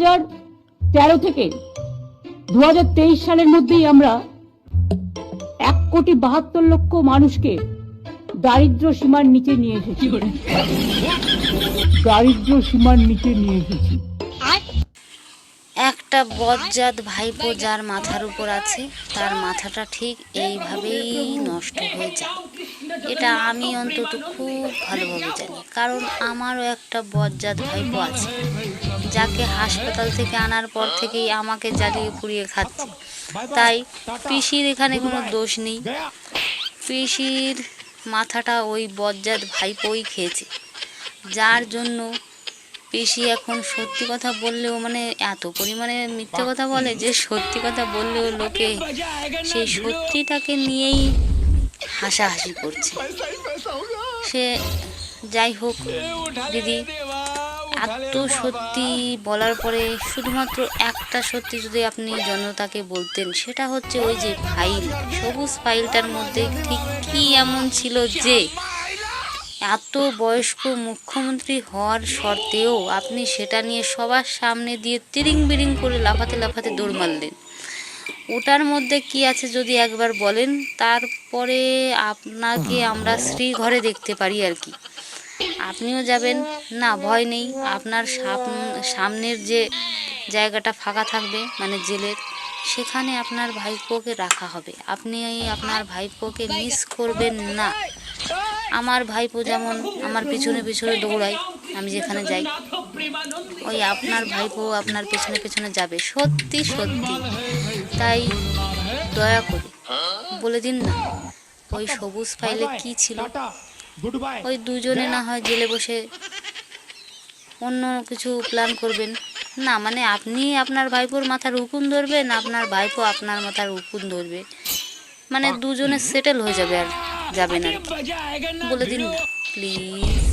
2013 থেকে 2023 সালের মধ্যেই আমরা 1,72,00,000 মানুষকে দারিদ্র সীমার নিচে নিয়ে এসেছি। দারিদ্র সীমার নিচে নিয়ে এসেছি। একটা বজ্জাত ভাইপো যার মাথার উপর আছে তার মাথাটা ঠিক এইভাবেই নষ্ট হয়ে যায়। এটা আমি অন্তত খুব ভালোভাবে জানি, কারণ আমারও একটা বজ্জাত ভাইপো আছে যাকে হাসপাতাল থেকে আনার পর থেকেই আমাকে জ্বালিয়ে পুড়িয়ে খাচ্ছে। তাই পিসির এখানে কোনো দোষ নেই, পিসির মাথাটা ওই বজ্জাত ভাইপোই খেয়েছে, যার জন্য পিসি এখন সত্যি কথা বললেও মানে এত পরিমাণে মিথ্যে কথা বলে যে সত্যি কথা বললেও লোকে সেই সত্যিটাকে নিয়েই হাসাহাসি করছে। সে যাই হোক দিদি, এত সত্যি বলার পরে শুধুমাত্র একটা সত্যি যদি আপনি জনতাকে বলতেন, সেটা হচ্ছে ওই যে ফাইল, সবুজ ফাইলটার মধ্যে ঠিক কী এমন ছিল যে এত বয়স্ক মুখ্যমন্ত্রী হওয়ার সত্ত্বেও আপনি সেটা নিয়ে সবার সামনে দিয়ে তিরিং বিরিং করে লাফাতে লাফাতে দৌড় মারলেন। ওটার মধ্যে কি আছে যদি একবার বলেন, তারপরে আপনাকে আমরা শ্রীঘরে দেখতে পারি আর কি। আপনিও যাবেন না, ভয় নেই, আপনার সামনের যে জায়গাটা ফাঁকা থাকবে মানে জেলের, সেখানে আপনার ভাইপোকে রাখা হবে। আপনি আপনার ভাইপোকে মিস করবেন না। আমার ভাইপো যেমন আমার পিছনে পিছনে দৌড়ায়, আমি যেখানে যাই ওই আপনার ভাইপো আপনার পেছনে পেছনে যাবে, সত্যি সত্যি। তাই দয়া করে বলে দিন না ওই সবুজ ফাইলে কি ছিল। ওই দুজনে না হয় জেলে বসে অন্য কিছু প্ল্যান করবেন না, মানে আপনি আপনার ভাইপোর মাথার উকুন ধরবেন, আপনার ভাইপো আপনার মাথার উকুন ধরবে, মানে দুজনে সেটেল হয়ে যাবে আর যাবেন আর কি। বলে দিন না প্লিজ।